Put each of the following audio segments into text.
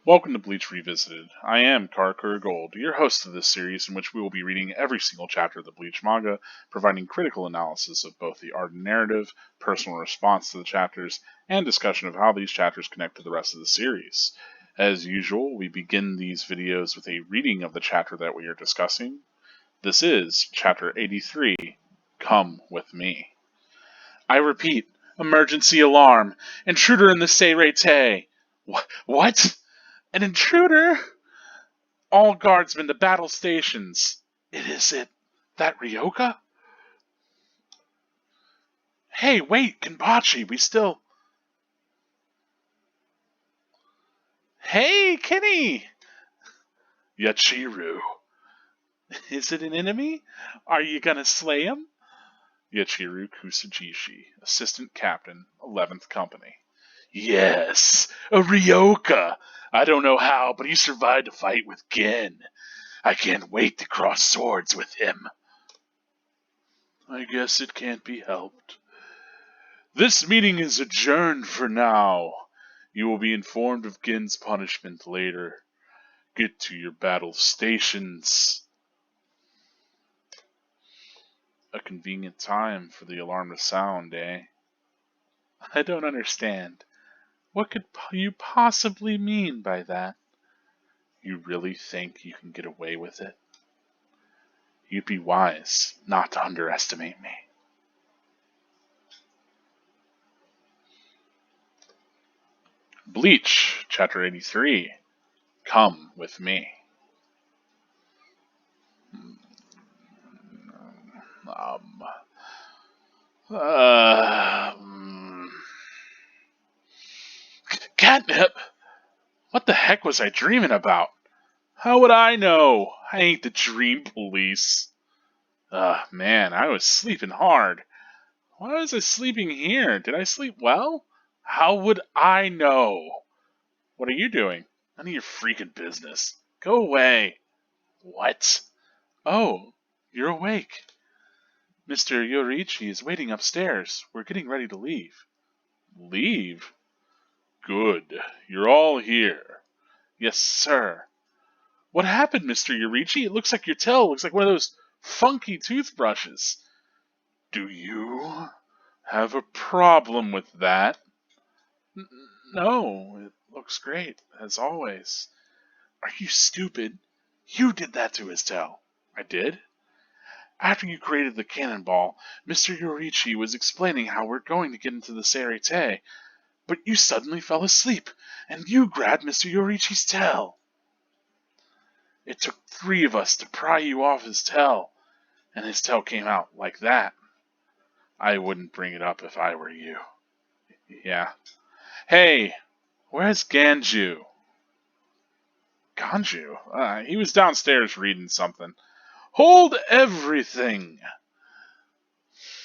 Welcome to Bleach Revisited. I am Karakura Gold, your host of this series in which we will be reading every single chapter of the Bleach manga, providing critical analysis of both the art and narrative, personal response to the chapters, and discussion of how these chapters connect to the rest of the series. As usual, we begin these videos with a reading of the chapter that we are discussing. This is Chapter 83, Come With Me. I repeat, emergency alarm! Intruder in the Ch.83! What? An intruder? All guardsmen to battle stations. Is it that Ryoka? Hey, wait, Kenpachi, we still... Hey, Kenny! Yachiru. Is it an enemy? Are you gonna slay him? Yachiru Kusajishi, Assistant Captain, 11th Company. Yes, a Ryoka! I don't know how, but he survived a fight with Gen. I can't wait to cross swords with him. I guess it can't be helped. This meeting is adjourned for now. You will be informed of Gen's punishment later. Get to your battle stations. A convenient time for the alarm to sound, eh? I don't understand. What could you possibly mean by that? You really think you can get away with it? You'd be wise not to underestimate me. Bleach, Chapter 83. Come with me. Catnip? What the heck was I dreaming about? How would I know? I ain't the dream police. Man, I was sleeping hard. Why was I sleeping here? Did I sleep well? How would I know? What are you doing? None of your freaking business. Go away. What? Oh, you're awake. Mr. Yoriichi is waiting upstairs. We're getting ready to leave. Leave? Good. You're all here. Yes, sir. What happened, Mr. Yoriichi? It looks like your tail looks like one of those funky toothbrushes. Do you have a problem with that? No, it looks great, as always. Are you stupid? You did that to his tail. I did? After you created the cannonball, Mr. Yoriichi was explaining how we're going to get into the Ch.83, but you suddenly fell asleep, and you grabbed Mr. Yoriichi's tail. It took 3 of us to pry you off his tail, and his tail came out like that. I wouldn't bring it up if I were you. Yeah. Hey, where's Ganju? Ganju? He was downstairs reading something. Hold everything!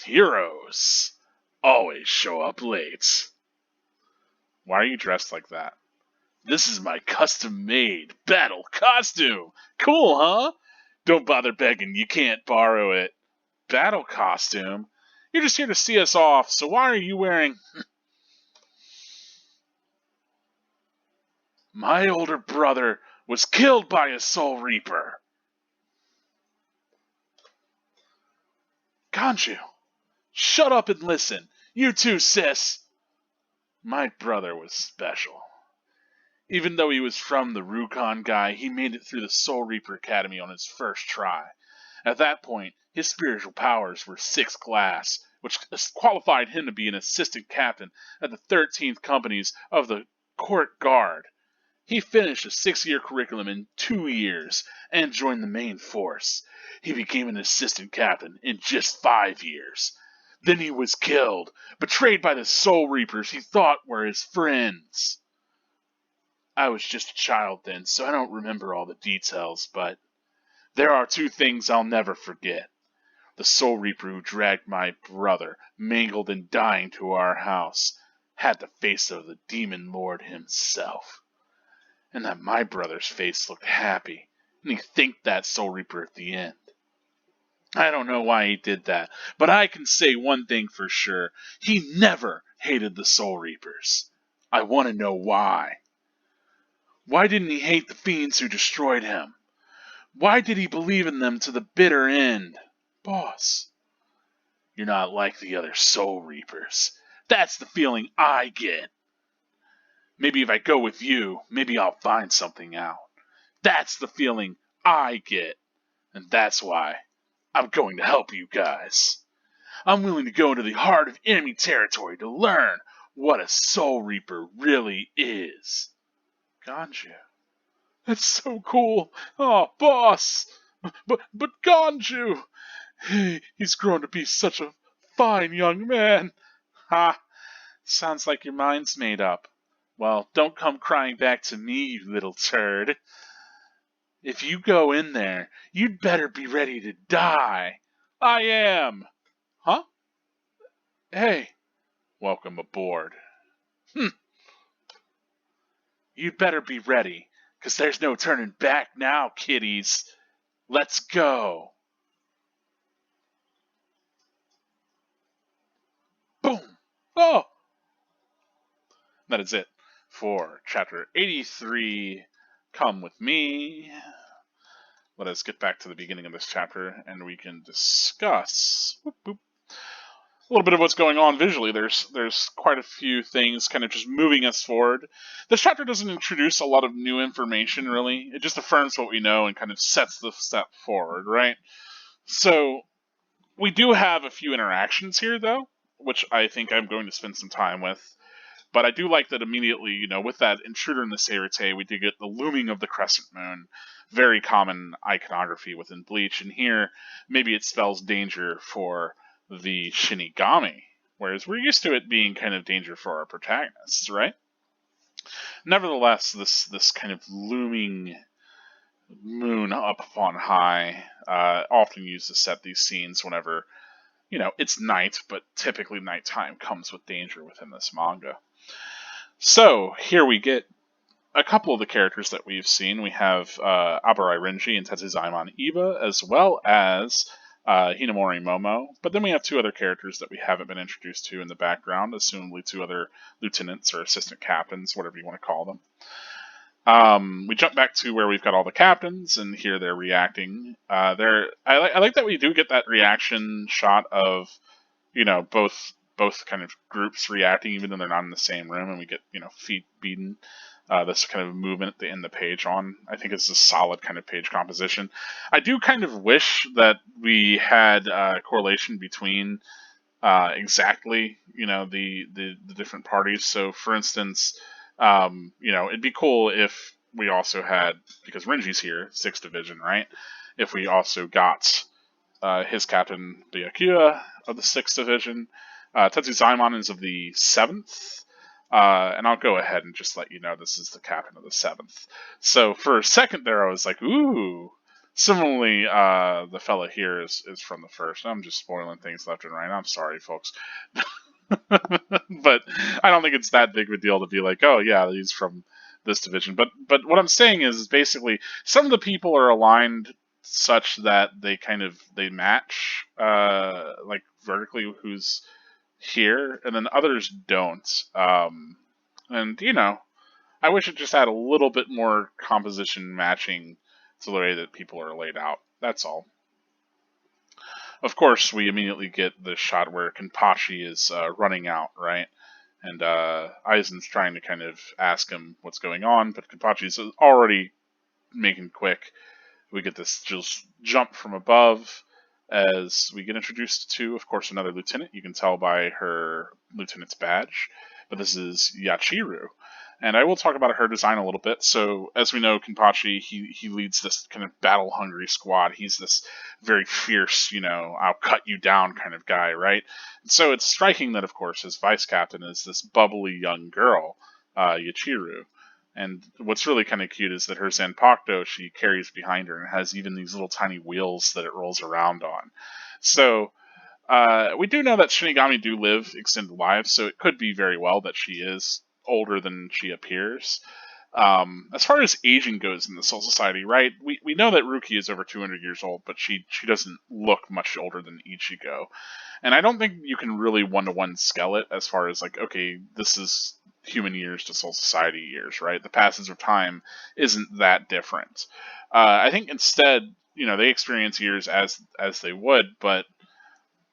Heroes always show up late. Why are you dressed like that? This is my custom-made battle costume. Cool, huh? Don't bother begging, you can't borrow it. Battle costume? You're just here to see us off, so why are you wearing... My older brother was killed by a Soul Reaper. Ganju, shut up and listen. You too, sis. My brother was special. Even though he was from the Rukon guy, he made it through the Soul Reaper Academy on his first try. At that point, his spiritual powers were 6th class, which qualified him to be an assistant captain at the 13th Companies of the Court Guard. He finished a 6-year curriculum in 2 years and joined the main force. He became an assistant captain in just 5 years. Then he was killed, betrayed by the Soul Reapers he thought were his friends. I was just a child then, so I don't remember all the details, but there are 2 things I'll never forget. The Soul Reaper who dragged my brother, mangled and dying, to our house, had the face of the Demon Lord himself. And that my brother's face looked happy, and he thanked that Soul Reaper at the end. I don't know why he did that, but I can say one thing for sure. He never hated the Soul Reapers. I want to know why. Why didn't he hate the fiends who destroyed him? Why did he believe in them to the bitter end? Boss, you're not like the other Soul Reapers. That's the feeling I get. Maybe if I go with you, maybe I'll find something out. That's the feeling I get. And that's why I'm going to help you guys. I'm willing to go into the heart of enemy territory to learn what a Soul Reaper really is. Ganju. That's so cool. Oh, boss. But Ganju. He's grown to be such a fine young man. Ha. Sounds like your mind's made up. Well, don't come crying back to me, you little turd. If you go in there, you'd better be ready to die. I am. Huh? Hey, welcome aboard. You'd better be ready, 'cause there's no turning back now, kiddies. Let's go. Boom. Oh! That is it for Chapter 83. Come with me. Let us get back to the beginning of this chapter, and we can discuss a little bit of what's going on visually. There's quite a few things kind of just moving us forward. This chapter doesn't introduce a lot of new information, really. It just affirms what we know and kind of sets the step forward, right? So we do have a few interactions here, though, which I think I'm going to spend some time with. But I do like that immediately, with that intruder in the Ch.83, we do get the looming of the crescent moon. Very common iconography within Bleach. And here, maybe it spells danger for the Shinigami, whereas we're used to it being kind of danger for our protagonists, right? Nevertheless, this kind of looming moon up upon high, often used to set these scenes whenever, it's night, but typically nighttime comes with danger within this manga. So, here we get a couple of the characters that we've seen. We have Abarai Renji and Tetsuzaimon Iba, as well as Hinamori Momo. But then we have two other characters that we haven't been introduced to in the background, assumably two other lieutenants or assistant captains, whatever you want to call them. We jump back to where we've got all the captains, and here they're reacting. I like that we do get that reaction shot of, both kind of groups reacting, even though they're not in the same room, and we get, feet beaten. This kind of movement to end the page on. I think it's a solid kind of page composition. I do kind of wish that we had correlation between exactly, the different parties. So, for instance, it'd be cool if we also had, because Renji's here, 6th Division, right? If we also got his captain, Byakuya, of the 6th Division. Tetsuzaimon is of the 7th. And I'll go ahead and just let you know this is the captain of the 7th. So for a second there, I was like, ooh. Similarly, the fella here is from the 1st. I'm just spoiling things left and right. I'm sorry, folks. But I don't think it's that big of a deal to be like, oh yeah, he's from this division. But what I'm saying is basically some of the people are aligned such that they match, like vertically who's here, and then others don't. And I wish it just had a little bit more composition matching to the way that people are laid out. That's all. Of course, we immediately get the shot where Kenpachi is running out, right? And Aizen's trying to kind of ask him what's going on, but Kenpachi's already making quick. We get this just jump from above as we get introduced to, of course, another lieutenant. You can tell by her lieutenant's badge, but this is Yachiru. And I will talk about her design a little bit. So, as we know, Kenpachi, he leads this kind of battle-hungry squad. He's this very fierce, I'll cut you down kind of guy, right? So it's striking that, of course, his vice captain is this bubbly young girl, Yachiru. And what's really kind of cute is that her Zanpakuto she carries behind her and has even these little tiny wheels that it rolls around on. So we do know that Shinigami do live extended lives, so it could be very well that she is older than she appears. As far as aging goes in the Soul Society, right, we know that Ruki is over 200 years old, but she doesn't look much older than Ichigo. And I don't think you can really one-to-one scale it as far as like, okay, this is human years to Soul Society years, right? The passage of time isn't that different. I think instead, they experience years as they would, but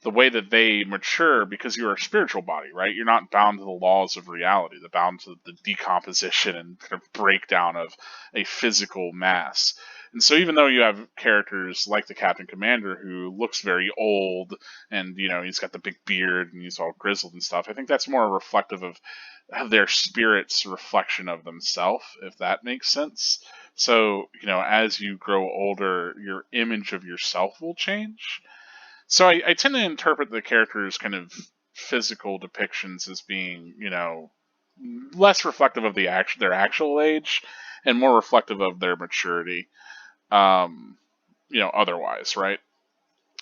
the way that they mature, because you're a spiritual body, right? You're not bound to the laws of reality, the bound to the decomposition and kind of breakdown of a physical mass. And so even though you have characters like the Captain Commander who looks very old and, he's got the big beard and he's all grizzled and stuff, I think that's more reflective of their spirit's reflection of themselves, if that makes sense. So, as you grow older, your image of yourself will change. So I tend to interpret the characters' kind of physical depictions as being, less reflective of their actual age, and more reflective of their maturity. Otherwise, right?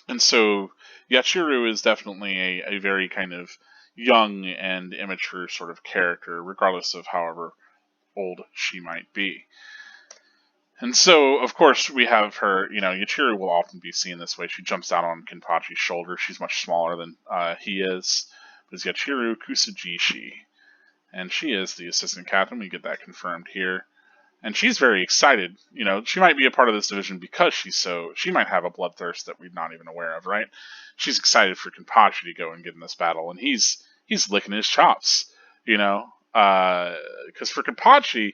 And so Yachiru is definitely a very kind of young and immature sort of character, regardless of however old she might be. And so, of course, we have her, Yachiru will often be seen this way. She jumps down on Kenpachi's shoulder. She's much smaller than he is. But it's Yachiru Kusajishi. And she is the assistant captain. We get that confirmed here. And she's very excited. She might be a part of this division because she might have a bloodthirst that we're not even aware of, right? She's excited for Kenpachi to go and get in this battle. And he's licking his chops, because for Kenpachi,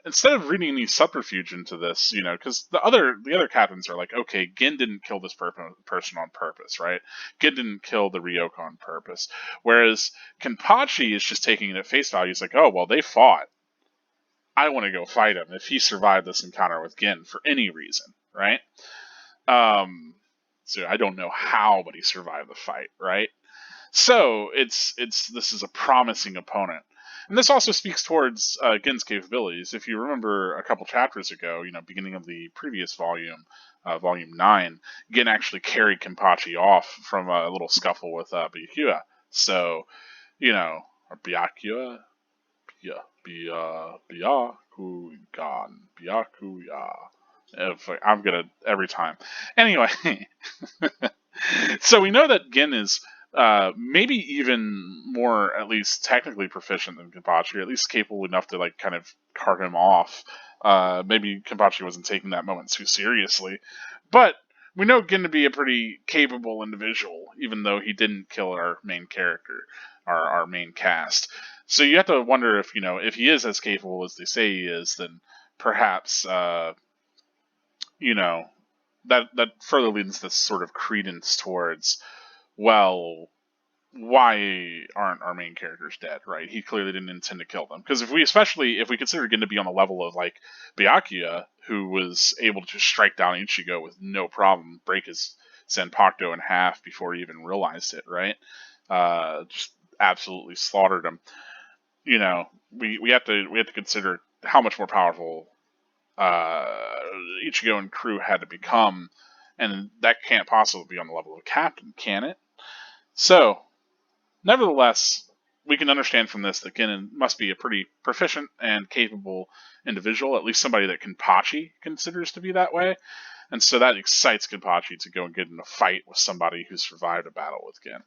instead of reading any subterfuge into this, because the other captains are like, okay, Gin didn't kill this person on purpose, right? Gin didn't kill the Ryoko on purpose. Whereas Kenpachi is just taking it at face value. He's like, oh, well, they fought. I want to go fight him if he survived this encounter with Gin for any reason, right? So I don't know how, but he survived the fight, right? So this is a promising opponent. And this also speaks towards Gen's capabilities. If you remember a couple chapters ago, beginning of the previous volume, volume 9, Gen actually carried Kenpachi off from a little scuffle with Byakuya. So, or Byakuya? Byakuya. I'm gonna every time. Anyway, so we know that Gen is maybe even more, at least technically proficient than Kenpachi, or at least capable enough to kind of cart him off. Maybe Kenpachi wasn't taking that moment too seriously, but we know Gen to be a pretty capable individual, even though he didn't kill our main character, our main cast. So you have to wonder if he is as capable as they say he is, then perhaps that further leads this sort of credence towards, well, why aren't our main characters dead, right? He clearly didn't intend to kill them. Because if we consider Gen to be on the level of Byakuya, who was able to strike down Ichigo with no problem, break his Senpakuto in half before he even realized it, right? Just absolutely slaughtered him. We have to consider how much more powerful Ichigo and crew had to become, and that can't possibly be on the level of captain, can it? So, nevertheless, we can understand from this that Gen must be a pretty proficient and capable individual, at least somebody that Kenpachi considers to be that way. And so that excites Kenpachi to go and get in a fight with somebody who survived a battle with Gen.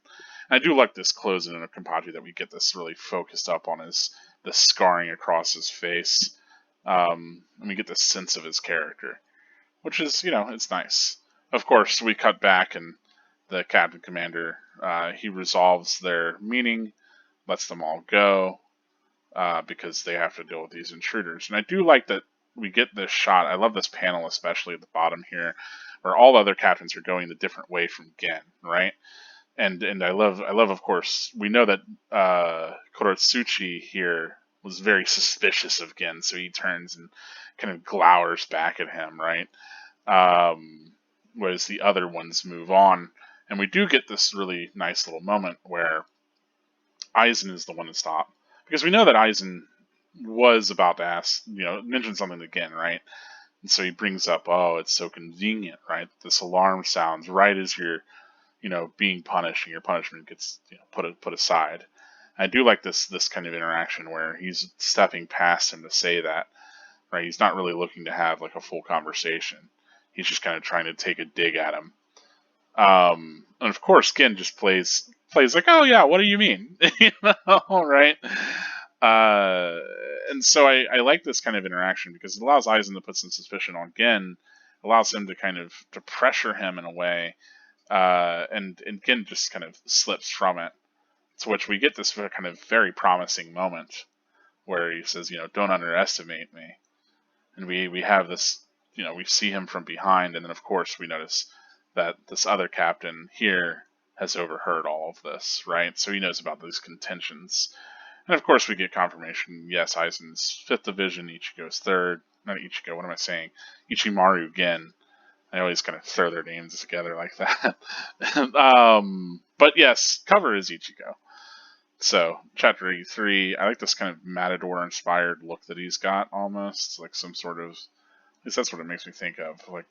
And I do like this closing in of Kenpachi, that we get this really focused up on the scarring across his face. And we get the sense of his character, which is, it's nice. Of course, we cut back and the Captain Commander, he resolves their meeting, lets them all go, because they have to deal with these intruders. And I do like that we get this shot. I love this panel, especially at the bottom here, where all the other captains are going the different way from Gen, right? And I love, of course, we know that Kurotsuchi here was very suspicious of Gen, so he turns and kind of glowers back at him, right? Whereas the other ones move on. And we do get this really nice little moment where Aizen is the one to stop. Because we know that Aizen was about to mention something again, right? And so he brings up, oh, it's so convenient, right? This alarm sounds right as you're, being punished, and your punishment gets put aside. I do like this kind of interaction where he's stepping past him to say that, right? He's not really looking to have a full conversation. He's just kind of trying to take a dig at him. And of course, Gen just plays like, oh yeah, what do you mean? Right? And so I like this kind of interaction because it allows Aizen to put some suspicion on Gen, allows him to kind of to pressure him in a way, and Gen just kind of slips from it. To which we get this kind of very promising moment where he says, don't underestimate me. And we have this, we see him from behind, and then of course we notice that this other captain here has overheard all of this, right? So he knows about these contentions. And of course we get confirmation, yes, Aizen's 5th Division, Ichigo's 3rd. Not Ichigo, what am I saying? Ichimaru again. I always kind of throw their names together like that. But yes, cover is Ichigo. So, Chapter 83, I like this kind of Matador-inspired look that he's got, almost. Like some sort of, at least that's what it makes me think of, like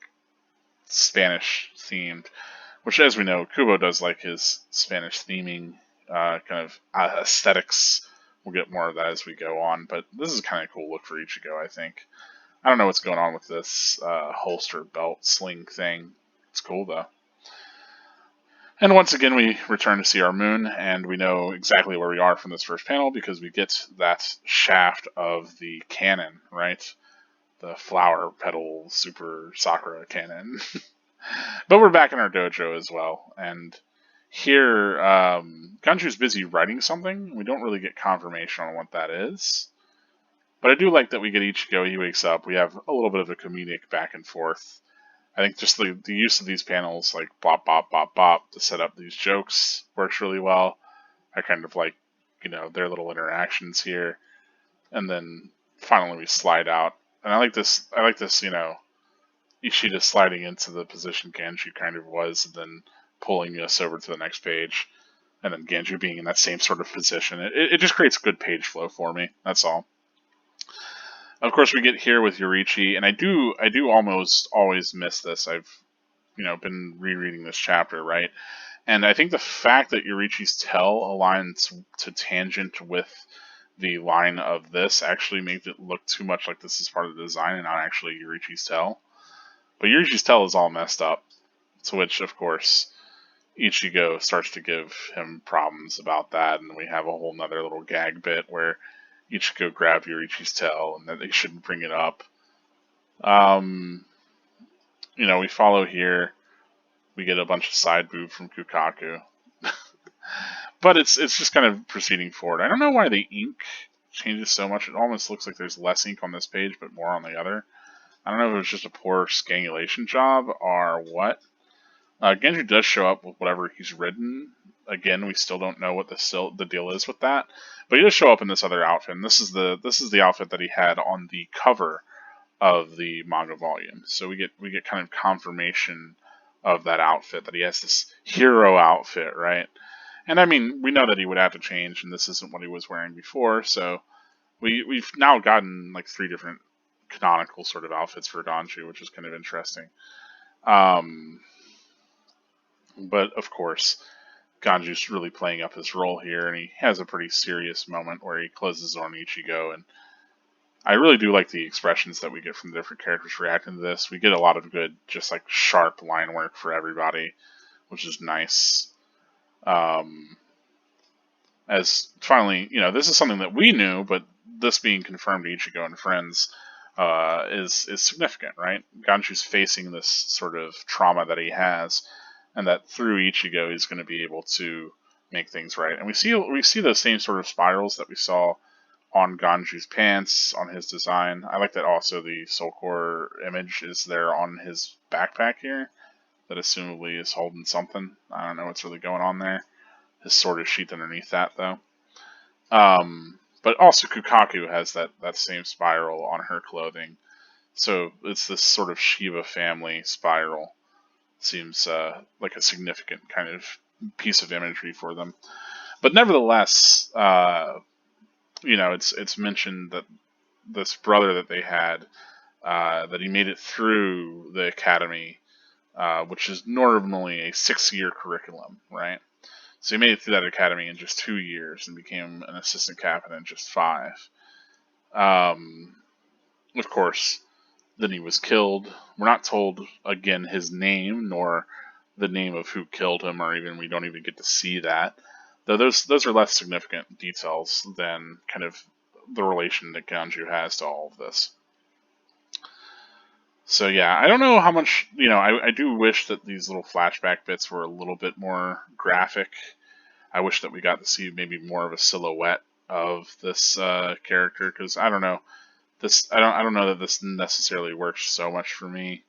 Spanish-themed. Which, as we know, Kubo does like his Spanish theming kind of aesthetics. We'll get more of that as we go on, but this is kind of a cool look for Ichigo, I think. I don't know what's going on with this holster belt sling thing. It's cool, though. And once again, we return to see our moon, and we know exactly where we are from this first panel because we get that shaft of the cannon, right? The flower petal super Sakura cannon. But we're back in our dojo as well, and here Ganju's busy writing something. We don't really get confirmation on what that is. But I do like that we get Ichigo, he wakes up, we have a little bit of a comedic back and forth. I think just the use of these panels, like bop, bop, bop, bop, to set up these jokes works really well. I kind of like, their little interactions here. And then finally we slide out. And I like this, Ishida sliding into the position Ganju kind of was, and then pulling us over to the next page. And then Ganju being in that same sort of position. It just creates good page flow for me, that's all. Of course, we get here with Yoriichi, and I do almost always miss this. I've, been rereading this chapter, right? And I think the fact that Yoriichi's tell aligns to tangent with the line of this actually makes it look too much like this is part of the design and not actually Yoriichi's tell. But Yoriichi's tell is all messed up, to which, of course, Ichigo starts to give him problems about that, and we have a whole nother little gag bit where Ichigo grabbed Yoriichi's tail and that they shouldn't bring it up. We follow here. We get a bunch of side boob from Kukaku. But it's just kind of proceeding forward. I don't know why the ink changes so much. It almost looks like there's less ink on this page, but more on the other. I don't know if it was just a poor scannulation job or what. Genju does show up with whatever he's written. Again, we still don't know what the deal is with that, but he does show up in this other outfit. And this is the outfit that he had on the cover of the manga volume. So we get kind of confirmation of that outfit, that he has this hero outfit, right? And I mean, we know that he would have to change, and this isn't what he was wearing before. So we've now gotten like 3 different canonical sort of outfits for Ganju, which is kind of interesting. But of course, Ganju's really playing up his role here, and he has a pretty serious moment where he closes on Ichigo, and I really do like the expressions that we get from the different characters reacting to this. We get a lot of good, just like sharp line work for everybody, which is nice. As finally, this is something that we knew, but this being confirmed to Ichigo and friends is significant, right? Ganju's facing this sort of trauma that he has, and that through Ichigo he's going to be able to make things right. And we see those same sort of spirals that we saw on Ganju's pants, on his design. I like that also the Soul Core image is there on his backpack here, that assumably is holding something. I don't know what's really going on there. His sword is sheathed underneath that, though. But also Kukaku has that same spiral on her clothing. So it's this sort of Shiva family spiral. Seems like a significant kind of piece of imagery for them. But nevertheless, it's mentioned that this brother that they had, that he made it through the academy, which is normally a 6-year curriculum, right? So he made it through that academy in just 2 years and became an assistant captain in just 5. Of course, then he was killed. We're not told, again, his name, nor the name of who killed him, or even we don't even get to see that. Though those are less significant details than kind of the relation that Ganju has to all of this. So yeah, I don't know how much, I do wish that these little flashback bits were a little bit more graphic. I wish that we got to see maybe more of a silhouette of this character, because I don't know, I don't know that this necessarily works so much for me.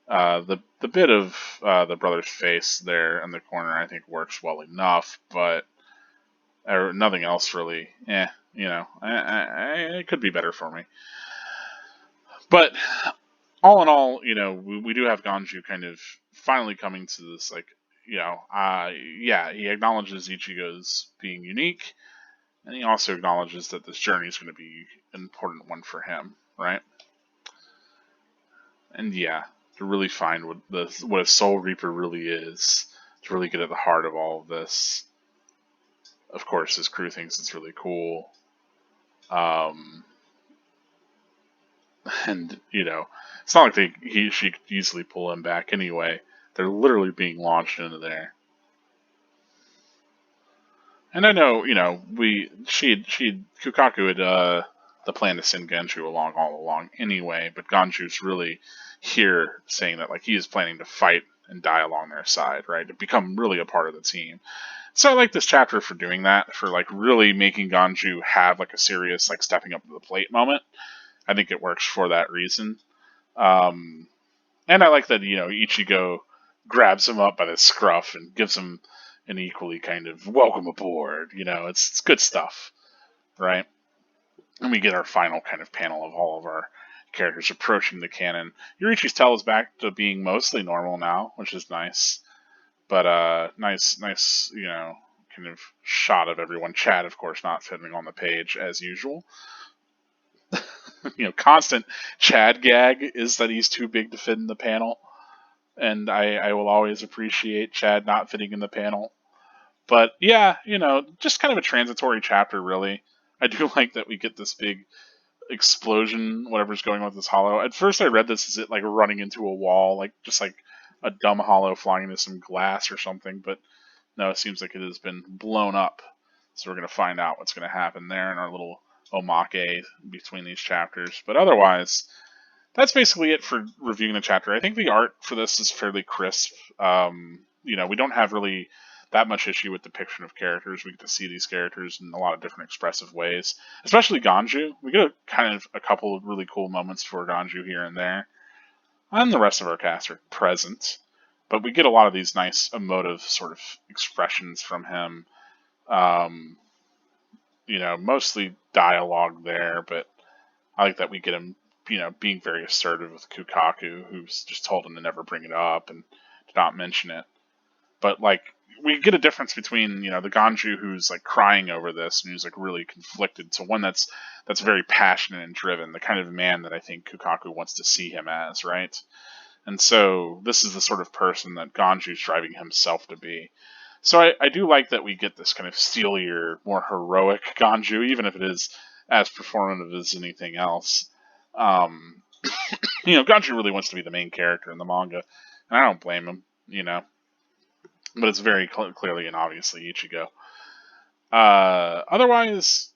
The bit of the brother's face there in the corner I think works well enough, but nothing else really. It could be better for me. But all in all, we do have Ganju kind of finally coming to this, like, yeah, he acknowledges Ichigo's being unique, and he also acknowledges that this journey is going to be an important one for him, right? And yeah, to really find what a Soul Reaper really is, to really get at the heart of all of this. Of course, his crew thinks it's really cool. And it's not like she could easily pull him back anyway. They're literally being launched into there. And I know, Kukaku had the plan to send Ganju along all along anyway, but Ganju's really here saying that, like, he is planning to fight and die along their side, right? To become really a part of the team. So I like this chapter for doing that, for like really making Ganju have like a serious, like, stepping up to the plate moment. I think it works for that reason. And I like that, Ichigo grabs him up by the scruff and gives him an equally kind of welcome aboard. It's good stuff, right? And we get our final kind of panel of all of our characters approaching the cannon. Yurichi's tail is back to being mostly normal now, which is nice. But nice, kind of shot of everyone. Chad, of course, not fitting on the page as usual. Constant Chad gag is that he's too big to fit in the panel. And I will always appreciate Chad not fitting in the panel. But yeah, just kind of a transitory chapter, really. I do like that we get this big explosion, whatever's going on with this hollow. At first I read this as it like running into a wall, like just like a dumb hollow flying into some glass or something, but no, it seems like it has been blown up. So we're going to find out what's going to happen there in our little omake between these chapters. But otherwise, that's basically it for reviewing the chapter. I think the art for this is fairly crisp. We don't have really that much issue with depiction of characters. We get to see these characters in a lot of different expressive ways, especially Ganju. We get a couple of really cool moments for Ganju here and there, and the rest of our cast are present. But we get a lot of these nice emotive sort of expressions from him. Mostly dialogue there, but I like that we get him, being very assertive with Kukaku, who's just told him to never bring it up and to not mention it. But like, we get a difference between, the Ganju who's like crying over this and who's like really conflicted, to one that's very passionate and driven, the kind of man that I think Kukaku wants to see him as, right? And so this is the sort of person that Ganju's driving himself to be. So I do like that we get this kind of steelier, more heroic Ganju, even if it is as performative as anything else. Ganju really wants to be the main character in the manga, and I don't blame him, but it's very clearly and obviously Ichigo. Otherwise,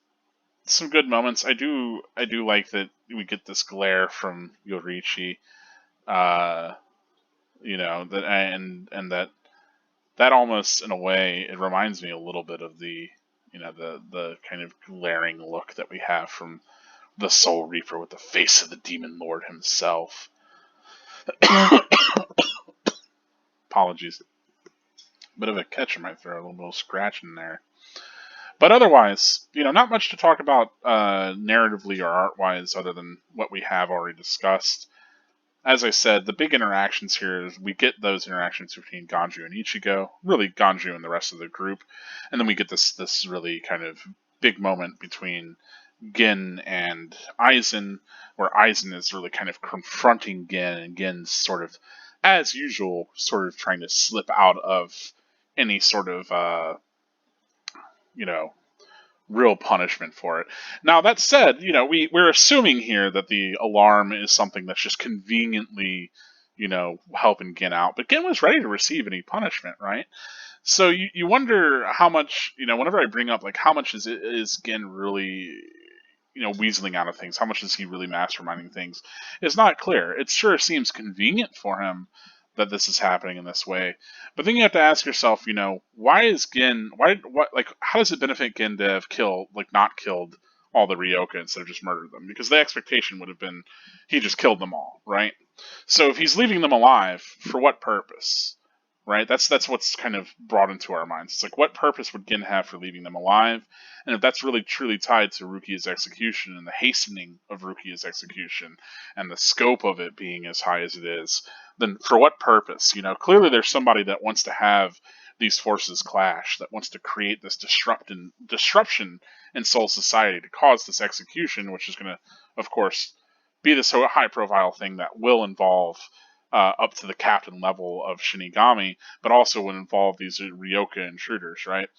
some good moments. I do like that we get this glare from Yorichi, that and that almost, in a way, it reminds me a little bit of the the kind of glaring look that we have from the Soul Reaper with the face of the Demon Lord himself. Apologies. Bit of a catch in my throat, a little scratch in there. But otherwise, not much to talk about narratively or art-wise other than what we have already discussed. As I said, the big interactions here is we get those interactions between Ganju and Ichigo, really Ganju and the rest of the group, and then we get this really kind of big moment between Gin and Aizen, where Aizen is really kind of confronting Gin, and Gin's sort of, as usual, sort of trying to slip out of any sort of, real punishment for it. Now, that said, we're assuming here that the alarm is something that's just conveniently, helping Gin out. But Gin was ready to receive any punishment, right? So you wonder how much, whenever I bring up, like, how much is Gin really, weaseling out of things? How much is he really masterminding things? It's not clear. It sure seems convenient for him that this is happening in this way, but then you have to ask yourself, why is Gin? How does it benefit Gin to have not killed all the Ryoka instead of just murdered them? Because the expectation would have been he just killed them all, right? So if he's leaving them alive, for what purpose? Right? That's what's kind of brought into our minds. It's like, what purpose would Gin have for leaving them alive? And if that's really truly tied to Rukia's execution and the hastening of Rukia's execution and the scope of it being as high as it is, then for what purpose? Clearly there's somebody that wants to have these forces clash, that wants to create this disruption in Soul Society to cause this execution, which is going to, of course, be this high-profile thing that will involve up to the captain level of Shinigami, but also would involve these Ryoka intruders, right?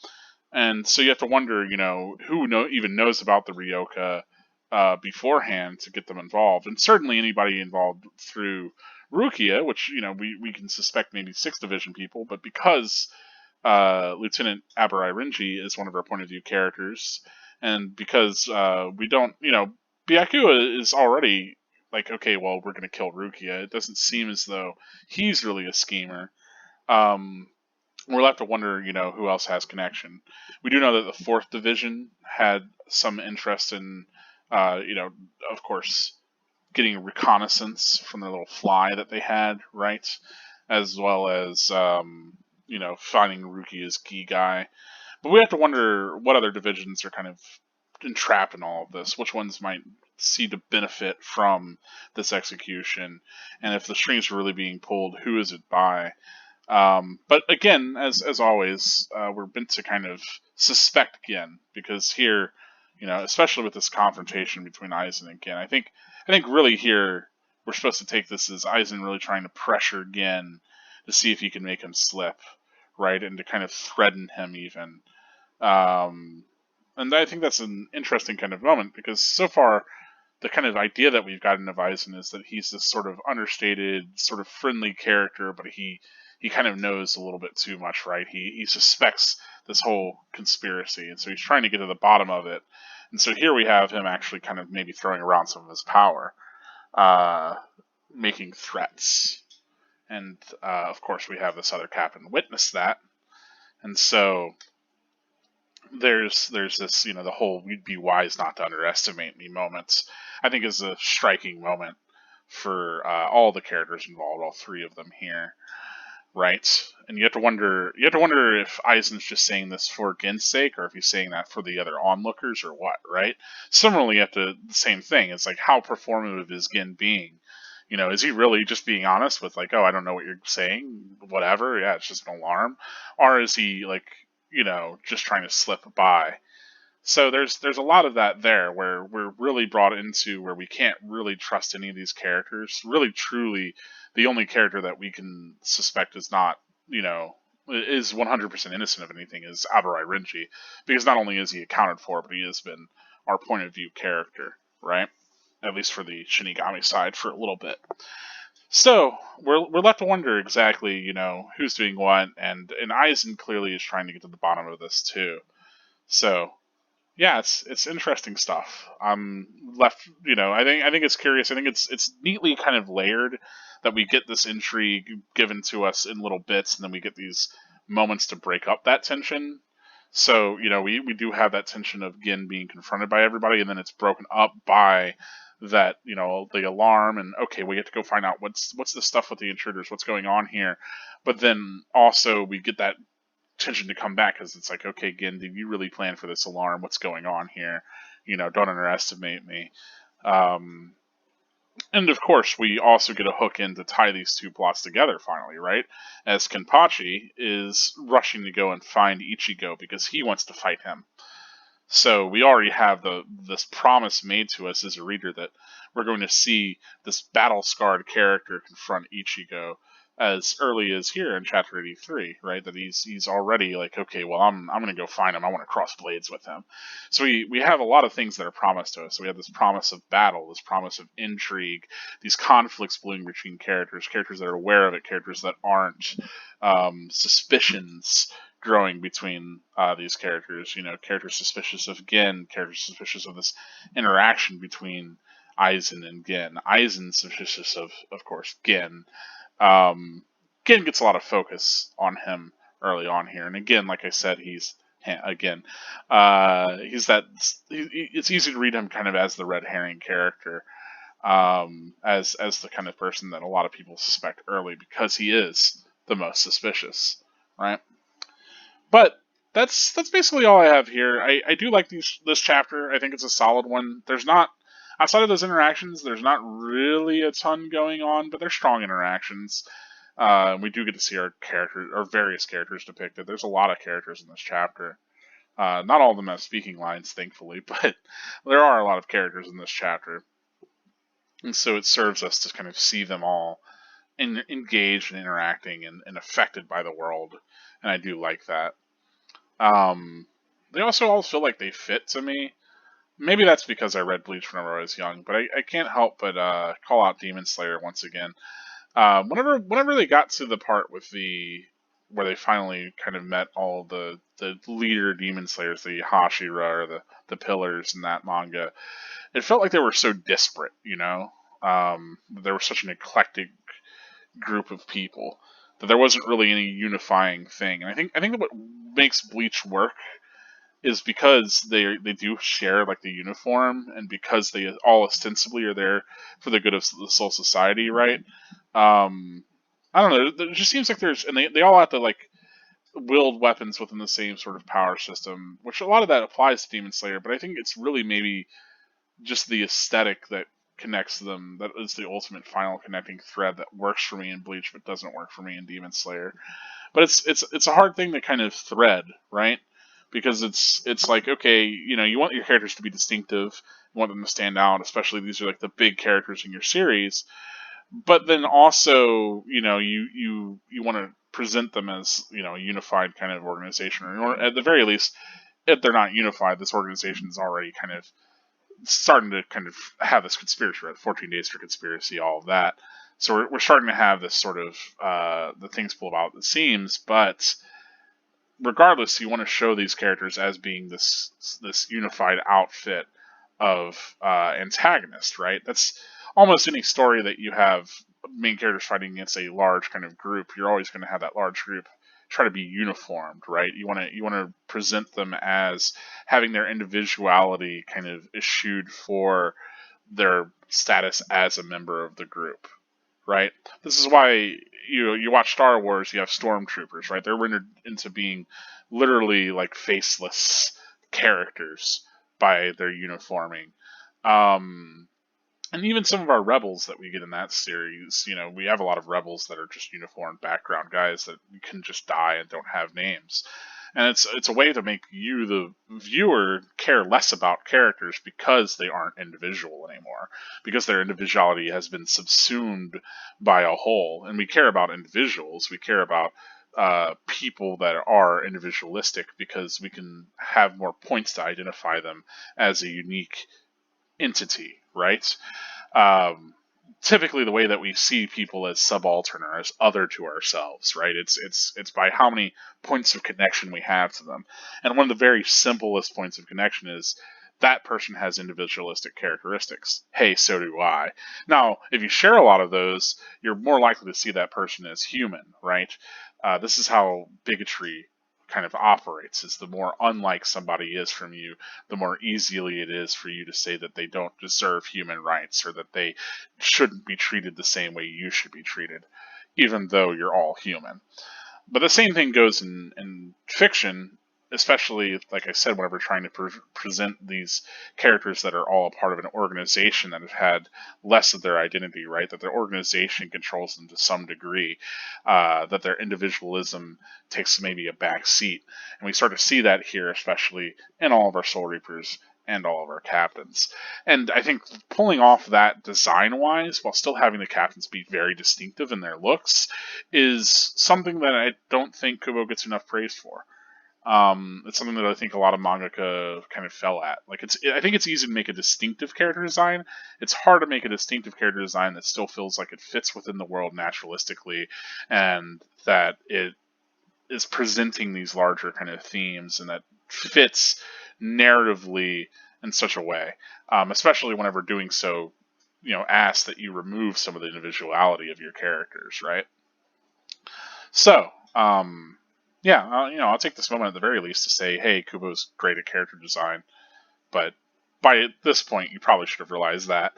And so you have to wonder, who even knows about the Ryoka beforehand to get them involved. And certainly anybody involved through Rukia, which, we can suspect maybe 6th Division people, but because Lieutenant Abarai Renji is one of our point of view characters, and because we don't, Byakuya is already like, okay, well, we're going to kill Rukia. It doesn't seem as though he's really a schemer. We're left to wonder, who else has connection. We do know that the 4th Division had some interest in, of course, getting reconnaissance from their little fly that they had, right? As well as, finding Rukia's key guy. But we have to wonder what other divisions are kind of entrapped in all of this. Which ones might see the benefit from this execution, and if the strings are really being pulled, who is it by? But again, as always, we're meant to kind of suspect Gin, because here, especially with this confrontation between Aizen and Gin, I think really here we're supposed to take this as Aizen really trying to pressure Gin to see if he can make him slip, right, and to kind of threaten him even. And I think that's an interesting kind of moment, because so far the kind of idea that we've gotten of Aizen is that he's this sort of understated, sort of friendly character, but he kind of knows a little bit too much, right? He suspects this whole conspiracy, and so he's trying to get to the bottom of it. And so here we have him actually kind of maybe throwing around some of his power, making threats. And, of course, we have this other captain witness that. And so there's this, the whole "we'd be wise not to underestimate me" moments, I think is a striking moment for all the characters involved, all 3 of them here, right? And you have to wonder if Aizen's just saying this for Gin's sake, or if he's saying that for the other onlookers, or what, right? Similarly, the same thing. It's like, how performative is Gin being? Is he really just being honest with, like, oh, I don't know what you're saying, whatever, yeah, it's just an alarm? Or is he, like, just trying to slip by? So there's a lot of that there, where we're really brought into where we can't really trust any of these characters. Really, truly, the only character that we can suspect is not, is 100% innocent of anything is Abarai Renji, because not only is he accounted for, but he has been our point of view character, right? At least for the Shinigami side for a little bit. So we're left to wonder exactly, who's doing what, and Aizen clearly is trying to get to the bottom of this too. So yeah, it's interesting stuff. I'm left, I think it's curious. I think it's neatly kind of layered, that we get this intrigue given to us in little bits, and then we get these moments to break up that tension. So, we do have that tension of Gin being confronted by everybody, and then it's broken up by that, the alarm, and okay, we get to go find out what's the stuff with the intruders, what's going on here. But then also we get that tension to come back, because it's like, okay, Gin, did you really plan for this alarm? What's going on here? Don't underestimate me. And of course, we also get a hook in to tie these 2 plots together finally, right? As Kenpachi is rushing to go and find Ichigo because he wants to fight him. So we already have this promise made to us as a reader that we're going to see this battle-scarred character confront Ichigo as early as here in Chapter 83, right? That he's already like, okay, well, I'm going to go find him. I want to cross blades with him. So we have a lot of things that are promised to us. So we have this promise of battle, this promise of intrigue, these conflicts brewing between characters that are aware of it, characters that aren't, suspicions growing between these characters. Characters suspicious of Gin, characters suspicious of this interaction between Aizen and Gin. Aizen suspicious of course, Gin. Gin gets a lot of focus on him early on here, and again, like I said, he's that. It's easy to read him kind of as the red herring character, as the kind of person that a lot of people suspect early because he is the most suspicious, right? But that's basically all I have here. I do like this chapter. I think it's a solid one. There's not, outside of those interactions, there's not really a ton going on, but they're strong interactions. We do get to see our various characters depicted. There's a lot of characters in this chapter. Not all of them have speaking lines, thankfully, but there are a lot of characters in this chapter. And so it serves us to kind of see them all engaged and interacting and affected by the world. And I do like that. They also all feel like they fit to me. Maybe that's because I read Bleach whenever I was young, but I can't help but call out Demon Slayer once again. Whenever they got to the part with where they finally kind of met all the leader Demon Slayers, the Hashira or the pillars in that manga, it felt like they were so disparate, there was such an eclectic group of people that there wasn't really any unifying thing. And I think that what makes Bleach work is because they do share like the uniform, and because they all ostensibly are there for the good of the Soul Society, right? I don't know. It just seems like and they all have to like wield weapons within the same sort of power system, which a lot of that applies to Demon Slayer. But I think it's really maybe just the aesthetic that connects them that is the ultimate final connecting thread that works for me in Bleach, but doesn't work for me in Demon Slayer. But it's a hard thing to kind of thread, right? Because it's like, okay, you want your characters to be distinctive, you want them to stand out, especially these are like the big characters in your series. But then also, you want to present them as, a unified kind of organization, or at the very least, if they're not unified, this organization is already kind of starting to kind of have this conspiracy, right? 14 Days for Conspiracy, all of that. So we're starting to have this sort of the things pull out the seams, but regardless, you want to show these characters as being this unified outfit of antagonists, right? That's almost any story that you have main characters fighting against a large kind of group. You're always going to have that large group try to be uniformed, right? You want to present them as having their individuality kind of eschewed for their status as a member of the group, right? This is why you watch Star Wars, you have stormtroopers, right? They're rendered into being literally like faceless characters by their uniforming. And even some of our rebels that we get in that series, we have a lot of rebels that are just uniformed background guys that can just die and don't have names. And it's a way to make you, the viewer, care less about characters because they aren't individual anymore, because their individuality has been subsumed by a whole. And we care about individuals. We care about people that are individualistic because we can have more points to identify them as a unique entity, right? Typically, the way that we see people as subaltern or as other to ourselves, right? It's by how many points of connection we have to them. And one of the very simplest points of connection is that person has individualistic characteristics. Hey, so do I. Now, if you share a lot of those, you're more likely to see that person as human, right? This is how bigotry kind of operates, is the more unlike somebody is from you, the more easily it is for you to say that they don't deserve human rights or that they shouldn't be treated the same way you should be treated, even though you're all human. But the same thing goes in fiction, especially, like I said, whenever trying to present these characters that are all a part of an organization that have had less of their identity, right? That their organization controls them to some degree, that their individualism takes maybe a back seat. And we start to see that here, especially in all of our Soul Reapers and all of our captains. And I think pulling off that design-wise, while still having the captains be very distinctive in their looks, is something that I don't think Kubo gets enough praise for. It's something that I think a lot of mangaka kind of fell at. I think it's easy to make a distinctive character design. It's hard to make a distinctive character design that still feels like it fits within the world naturalistically, and that it is presenting these larger kind of themes and that fits narratively in such a way, especially whenever doing so, asks that you remove some of the individuality of your characters, right? So, yeah, I'll take this moment at the very least to say, hey, Kubo's great at character design, but by this point, you probably should have realized that.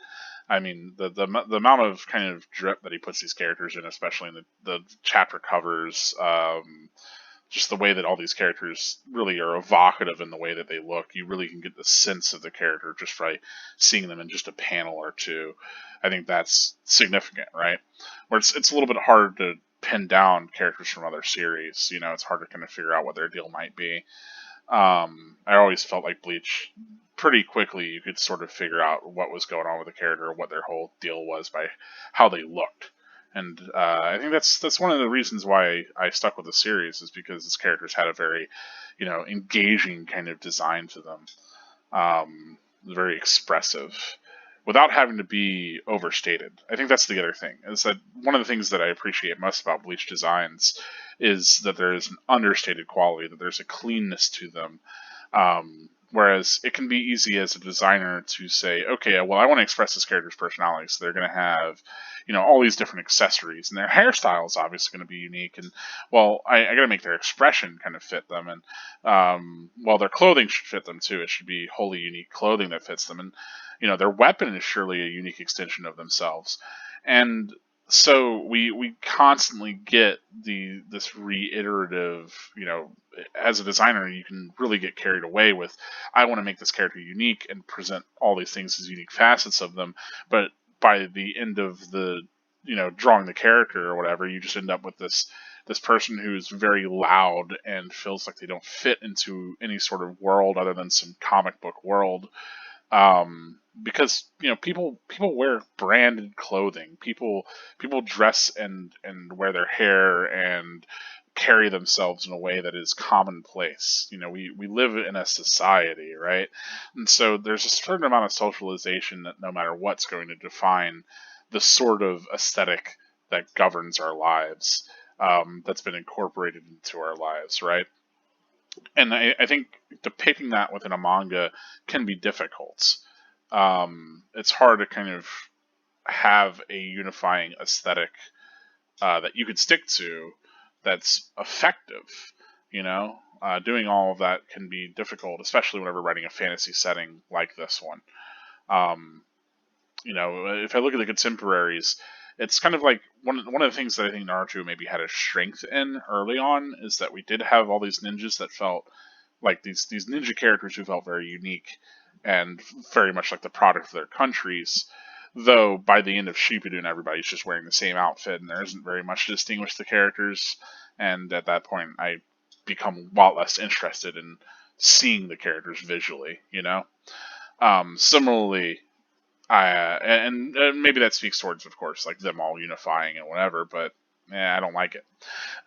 I mean, the amount of kind of drip that he puts these characters in, especially in the chapter covers, just the way that all these characters really are evocative in the way that they look. You really can get the sense of the character just by seeing them in just a panel or two. I think that's significant, right? Where it's a little bit hard to pin down characters from other series. It's hard to kind of figure out what their deal might be. I always felt like Bleach, pretty quickly you could sort of figure out what was going on with the character, what their whole deal was by how they looked. And I think that's one of the reasons why I stuck with the series, is because its characters had a very, engaging kind of design to them, very expressive, without having to be overstated. I think that's the other thing, is that one of the things that I appreciate most about Bleach designs is that there is an understated quality, that there's a cleanness to them. Whereas it can be easy as a designer to say, okay, well, I want to express this character's personality, so they're going to have, all these different accessories, and their hairstyle is obviously going to be unique. And well, I got to make their expression kind of fit them, and well, their clothing should fit them too. It should be wholly unique clothing that fits them, and their weapon is surely a unique extension of themselves. And so we constantly get this reiterative, as a designer, you can really get carried away with, I want to make this character unique and present all these things as unique facets of them, but by the end of the, drawing the character or whatever, you just end up with this person who's very loud and feels like they don't fit into any sort of world other than some comic book world. Because people wear branded clothing. People dress and wear their hair and carry themselves in a way that is commonplace. We live in a society, right? And so there's a certain amount of socialization that no matter what's going to define the sort of aesthetic that governs our lives, that's been incorporated into our lives, right? And I think depicting that within a manga can be difficult. It's hard to kind of have a unifying aesthetic that you could stick to that's effective. Doing all of that can be difficult, especially whenever writing a fantasy setting like this one. Um, if I look at the contemporaries, it's kind of like one of the things that I think Naruto maybe had a strength in early on is that we did have all these ninjas that felt like these ninja characters who felt very unique and very much like the product of their countries. Though by the end of Shippuden, everybody's just wearing the same outfit, and there isn't very much to distinguish the characters. And at that point, I become a lot less interested in seeing the characters visually. Similarly, and maybe that speaks towards, of course, like them all unifying and whatever, but I don't like it.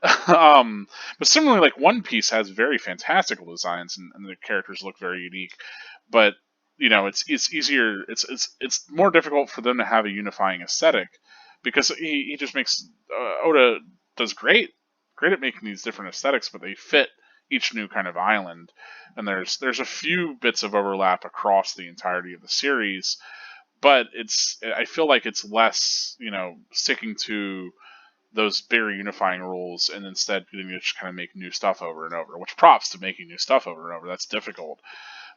But similarly, like One Piece has very fantastical designs, and the characters look very unique. But it's easier. It's more difficult for them to have a unifying aesthetic because he just makes Oda does great at making these different aesthetics, but they fit each new kind of island. And there's a few bits of overlap across the entirety of the series, but I feel like it's less, sticking to those very unifying rules and instead getting to just kind of make new stuff over and over, which props to making new stuff over and over. That's difficult.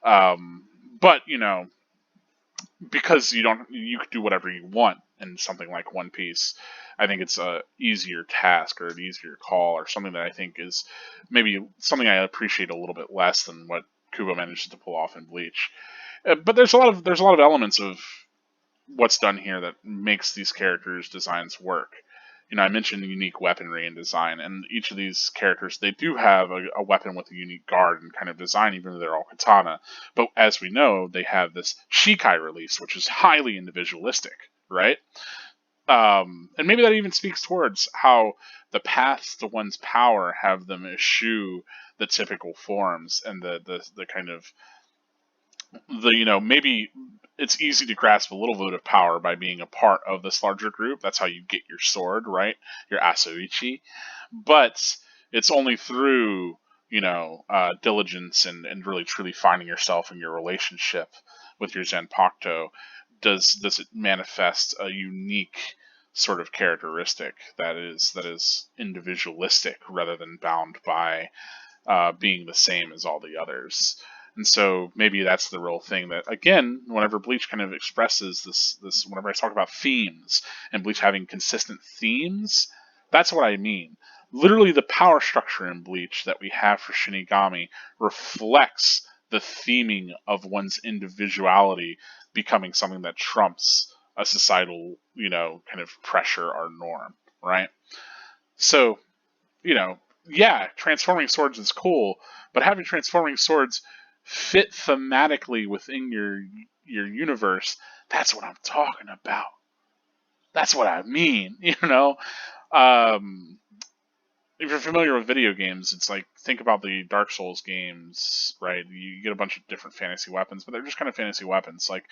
But, because you could do whatever you want in something like One Piece, I think it's a easier task or an easier call or something that I think is maybe something I appreciate a little bit less than what Kubo manages to pull off in Bleach. But there's a lot of elements of what's done here that makes these characters' designs work. I mentioned unique weaponry and design, and each of these characters, they do have a weapon with a unique guard and kind of design, even though they're all katana. But as we know, they have this Shikai release, which is highly individualistic, right? And maybe that even speaks towards how the paths to one's power have them eschew the typical forms and the kind of maybe it's easy to grasp a little bit of power by being a part of this larger group. That's how you get your sword, right? Your Asoichi. But It's only through, diligence and really truly finding yourself in your relationship with your Zanpakuto does it manifest a unique sort of characteristic that is individualistic rather than bound by being the same as all the others. And so maybe that's the real thing that, again, whenever Bleach kind of expresses this, whenever I talk about themes and Bleach having consistent themes, that's what I mean. Literally, the power structure in Bleach that we have for Shinigami reflects the theming of one's individuality becoming something that trumps a societal, kind of pressure or norm, right? So, you know, yeah, transforming swords is cool, but having transforming swords fit thematically within your universe, that's what I'm talking about. That's what I mean, Um, if you're familiar with video games, it's like, think about the Dark Souls games, right? You get a bunch of different fantasy weapons, but they're just kind of fantasy weapons. Like,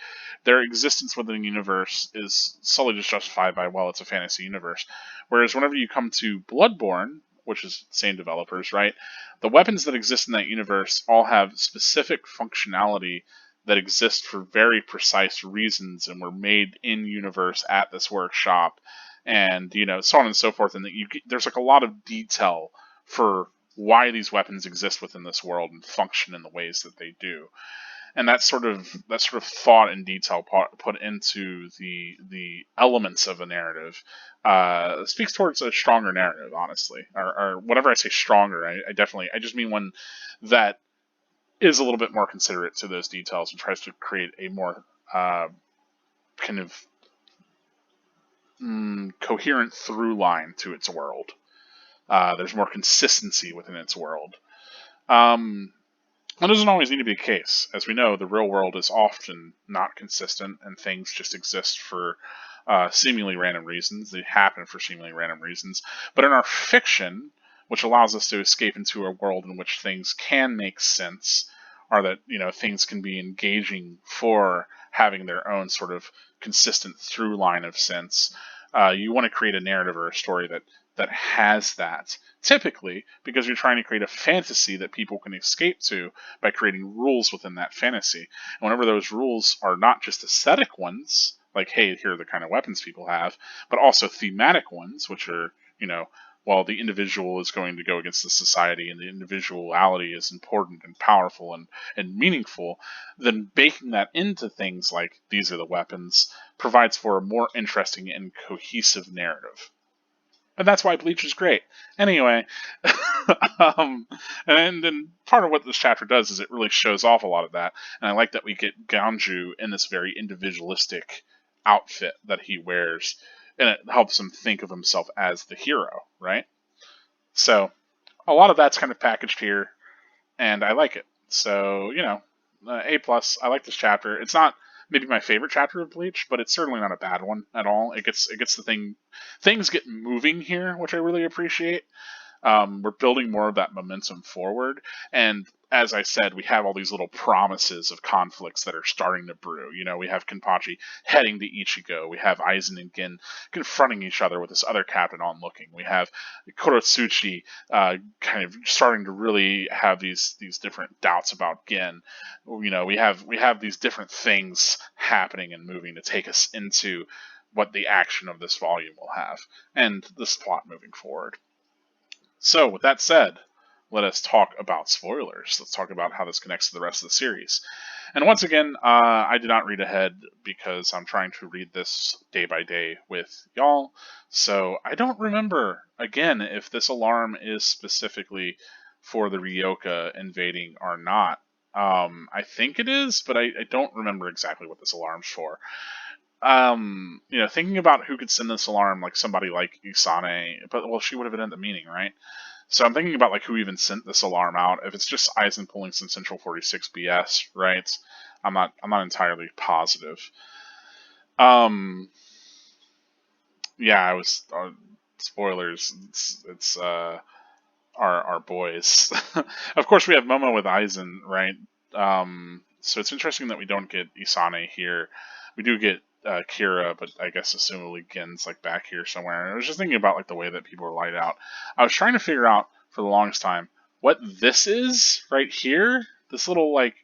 their existence within the universe is solely just justified by, well, it's a fantasy universe. Whereas whenever you come to Bloodborne, which is same developers, right? The weapons that exist in that universe all have specific functionality that exist for very precise reasons and were made in universe at this workshop, and so on and so forth. And that there's like a lot of detail for why these weapons exist within this world and function in the ways that they do. And that sort of thought and detail put into the elements of a narrative speaks towards a stronger narrative, honestly. Or whenever I say stronger, I just mean one that is a little bit more considerate to those details and tries to create a more kind of coherent through line to its world. There's more consistency within its world. That doesn't always need to be the case. As we know, the real world is often not consistent, and things just exist for seemingly random reasons. They happen for seemingly random reasons. But in our fiction, which allows us to escape into a world in which things can make sense, or that things can be engaging for having their own sort of consistent through line of sense, you want to create a narrative or a story that has that. Typically, because you're trying to create a fantasy that people can escape to by creating rules within that fantasy. And whenever those rules are not just aesthetic ones, like, hey, here are the kind of weapons people have, but also thematic ones, which are, well, the individual is going to go against the society and the individuality is important and powerful and meaningful, then baking that into things like these are the weapons provides for a more interesting and cohesive narrative. And that's why Bleach is great. Anyway, and then part of what this chapter does is it really shows off a lot of that. And I like that we get Ganju in this very individualistic outfit that he wears, and it helps him think of himself as the hero, right? So a lot of that's kind of packaged here, and I like it. So A plus. I like this chapter. It's not maybe my favorite chapter of Bleach, but it's certainly not a bad one at all. It gets things get moving here, which I really appreciate. We're building more of that momentum forward, and as I said, we have all these little promises of conflicts that are starting to brew. We have Kenpachi heading to Ichigo. We have Aizen and Gin confronting each other with this other captain onlooking. We have Kurotsuchi kind of starting to really have these different doubts about Gin. We have these different things happening and moving to take us into what the action of this volume will have, and this plot moving forward. So, with that said, let us talk about spoilers. Let's talk about how this connects to the rest of the series. And once again, I did not read ahead because I'm trying to read this day by day with y'all. So I don't remember, again, if this alarm is specifically for the Ryoka invading or not. I think it is, but I don't remember exactly what this alarm's for. Thinking about who could send this alarm, like somebody like Isane, but well, she would have been at the meeting, right? So I'm thinking about like who even sent this alarm out. If it's just Aizen pulling some Central 46 BS, right? I'm not entirely positive. Yeah, I was spoilers. It's our boys. Of course, we have Momo with Aizen, right? So it's interesting that we don't get Isane here. We do get Kira, but I guess assumably Gen's like back here somewhere. And I was just thinking about like the way that people are laid out. I was trying to figure out for the longest time what this is right here. This little like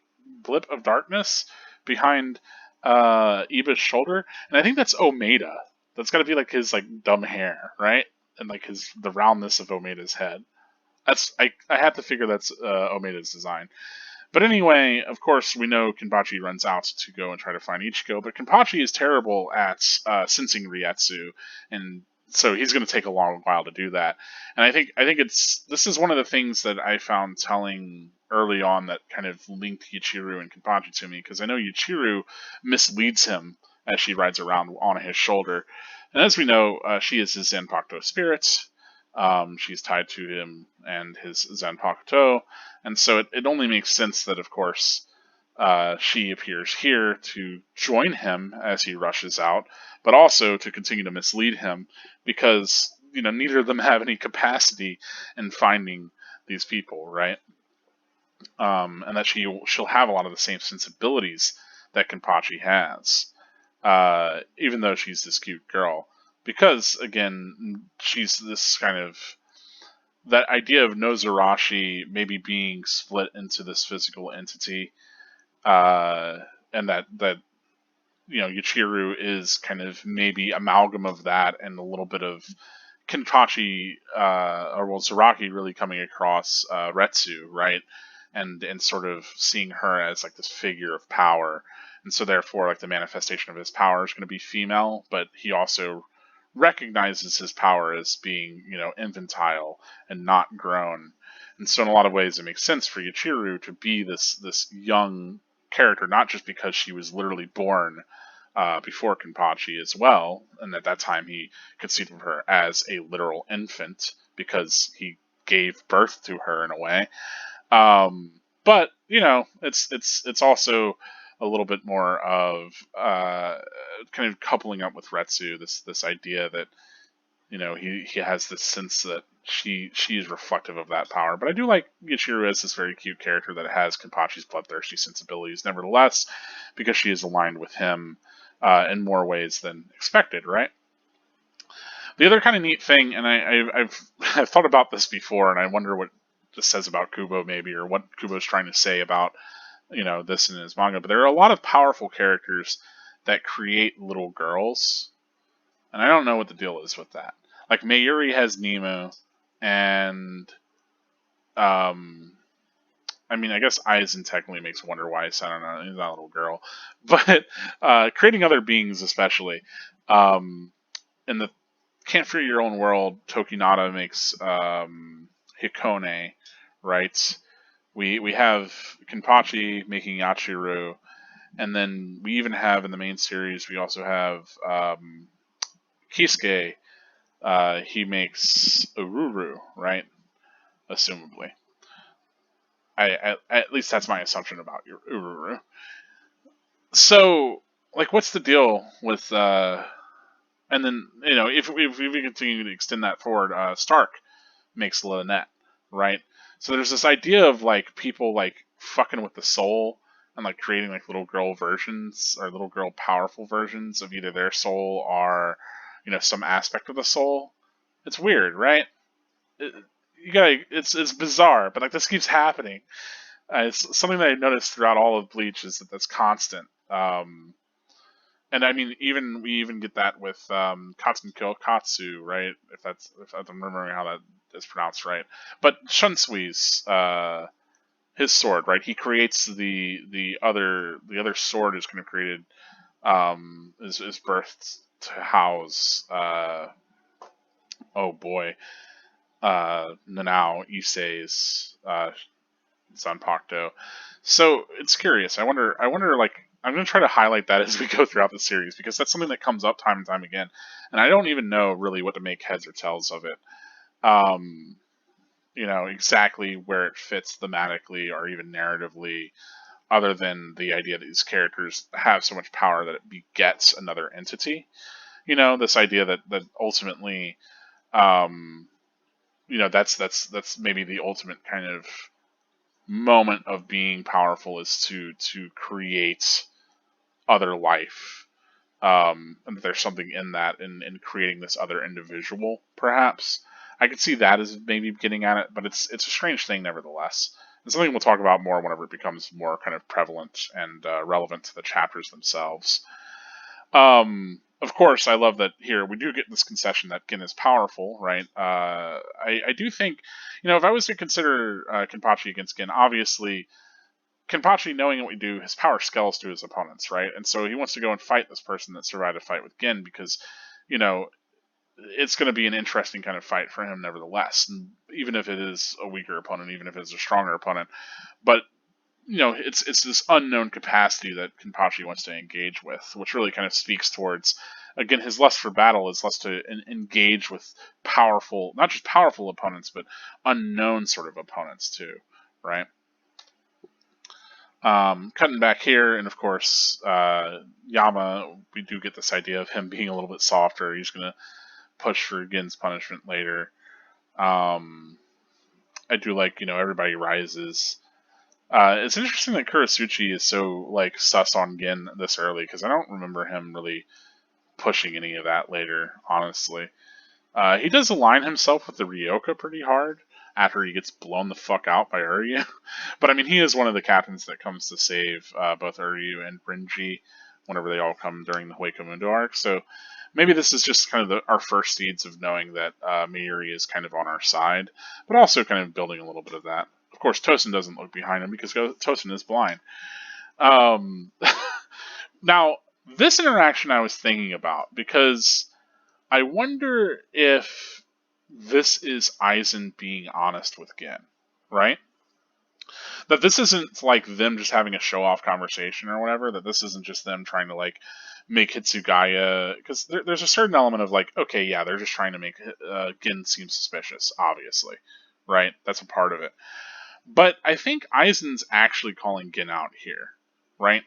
blip of darkness behind Iba's shoulder, and I think that's Omeda. That's got to be like his like dumb hair, right? And like the roundness of Omeda's head. I have to figure that's Omeda's design. But anyway, of course, we know Kenpachi runs out to go and try to find Ichigo, but Kenpachi is terrible at sensing Rietsu, and so he's going to take a long while to do that. And I think this is one of the things that I found telling early on that kind of linked Yuichiro and Kenpachi to me, because I know Yuichiro misleads him as she rides around on his shoulder, and as we know, she is his Zanpakuto spirit. She's tied to him and his Zanpakuto, and so it only makes sense that, of course, she appears here to join him as he rushes out, but also to continue to mislead him because neither of them have any capacity in finding these people, right? And that she'll have a lot of the same sensibilities that Kenpachi has, even though she's this cute girl. Because again, she's this kind of that idea of Nozarashi maybe being split into this physical entity, and that Yuichiro is kind of maybe amalgam of that and a little bit of Kenpachi or Zaraki really coming across Retsu, right? And sort of seeing her as like this figure of power, and so therefore like the manifestation of his power is going to be female, but he also recognizes his power as being, infantile and not grown. And so in a lot of ways it makes sense for Yuichiro to be this young character, not just because she was literally born before Kenpachi as well, and at that time he conceived of her as a literal infant because he gave birth to her in a way. But it's also a little bit more of kind of coupling up with Retsu, this idea that he has this sense that she is reflective of that power. But I do like Yuichiro as this very cute character that has Kenpachi's bloodthirsty sensibilities, nevertheless, because she is aligned with him in more ways than expected, right? The other kind of neat thing, and I've thought about this before, and I wonder what this says about Kubo maybe, or what Kubo's trying to say about this in his manga, but there are a lot of powerful characters that create little girls, and I don't know what the deal is with that. Like Mayuri has Nemo, and I guess Aizen technically makes Wonder Wise. I don't know, he's not a little girl, but creating other beings, especially in the Can't Fear Your Own World, Tokinata makes Hikone, right? We have Kenpachi making Yachiru, and then we even have in the main series, we also have Kisuke. He makes Ururu, right? Assumably. At least that's my assumption about your Ururu. So, like, what's the deal with and then if we continue to extend that forward, Stark makes Lynette, right? So there's this idea of like people like fucking with the soul and like creating like little girl versions or little girl powerful versions of either their soul or some aspect of the soul. It's weird, right? It's bizarre, but like this keeps happening. It's something that I noticed throughout all of Bleach is that that's constant. And I mean, we even get that with Katsun Katsu, right? If I'm remembering how that is pronounced right. But Shunsui's his sword, right? He creates the other sword is kind of created is birthed to house Nanao Issei's Zanpakuto. So it's curious. I wonder like I'm going to try to highlight that as we go throughout the series because that's something that comes up time and time again, and I don't even know really what to make heads or tails of it. Exactly where it fits thematically or even narratively, other than the idea that these characters have so much power that it begets another entity. This idea that ultimately, that's maybe the ultimate kind of moment of being powerful is to create other life, and there's something in that in creating this other individual, perhaps. I could see that as maybe getting at it, but it's a strange thing nevertheless. It's something we'll talk about more whenever it becomes more kind of prevalent and relevant to the chapters themselves. Of course, I love that here we do get this concession that Gin is powerful, right? I do think, if I was to consider Kenpachi against Gin, obviously Kenpachi, knowing what we do, his power scales to his opponents, right? And so he wants to go and fight this person that survived a fight with Gin because, it's going to be an interesting kind of fight for him, nevertheless, even if it is a weaker opponent, even if it's a stronger opponent. But it's this unknown capacity that Kenpachi wants to engage with, which really kind of speaks towards, again, his lust for battle is lust to engage with powerful, not just powerful opponents, but unknown sort of opponents too, right? Cutting back here, and of course, Yama, we do get this idea of him being a little bit softer. He's going to push for Gin's punishment later. I do like, everybody rises. It's interesting that Kurasuchi is so, sus on Gin this early, because I don't remember him really pushing any of that later, honestly. He does align himself with the Ryoka pretty hard after he gets blown the fuck out by Uryu. But, I mean, he is one of the captains that comes to save both Uryu and Renji whenever they all come during the Hueco Mundo arc. So maybe this is just kind of our first seeds of knowing that Mayuri is kind of on our side, but also kind of building a little bit of that. Of course, Tosin doesn't look behind him because Tosin is blind. Now, this interaction I was thinking about because I wonder if this is Aizen being honest with Gin, right? That this isn't like them just having a show-off conversation or whatever, that this isn't just them trying to make Hitsugaya, because there's a certain element of okay, yeah, they're just trying to make Gin seem suspicious, obviously, right? That's a part of it. But I think Aizen's actually calling Gin out here, right?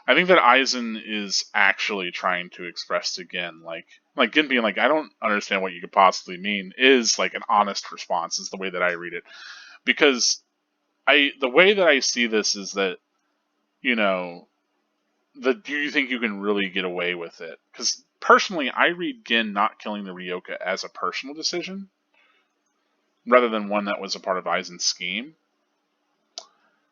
I think that Aizen is actually trying to express to Gin, like Gin being I don't understand what you could possibly mean, is an honest response, is the way that I read it. Because the way that I see this is that, do you think you can really get away with it? Because personally, I read Gin not killing the Ryoka as a personal decision, rather than one that was a part of Aizen's scheme.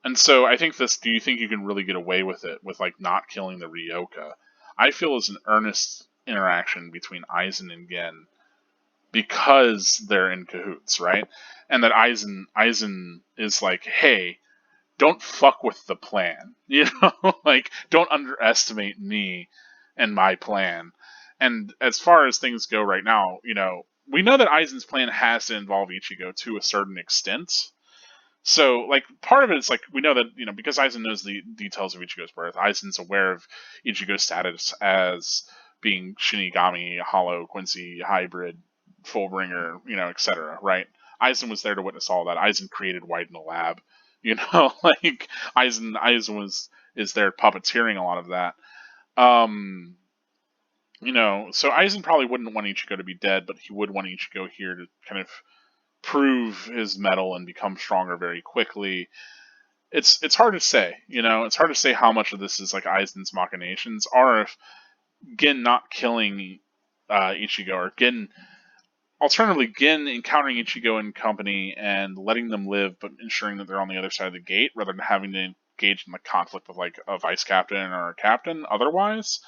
And so I think this, do you think you can really get away with it, with not killing the Ryoka? I feel is an earnest interaction between Aizen and Gin, because they're in cahoots, right? And that Aizen is hey, don't fuck with the plan, don't underestimate me and my plan. And as far as things go right now, we know that Aizen's plan has to involve Ichigo to a certain extent. So, part of it is, we know that, because Aizen knows the details of Ichigo's birth, Aizen's aware of Ichigo's status as being Shinigami, Hollow, Quincy, Hybrid, Fullbringer, etc., right? Aizen was there to witness all that. Aizen created White in the lab. Aizen is there puppeteering a lot of that. So Aizen probably wouldn't want Ichigo to be dead, but he would want Ichigo here to kind of prove his mettle and become stronger very quickly. It's hard to say, it's hard to say how much of this is Aizen's machinations, or if Gin not killing Ichigo, or alternatively Gin encountering Ichigo and company and letting them live, but ensuring that they're on the other side of the gate, rather than having to engage in the conflict with a vice captain or a captain otherwise.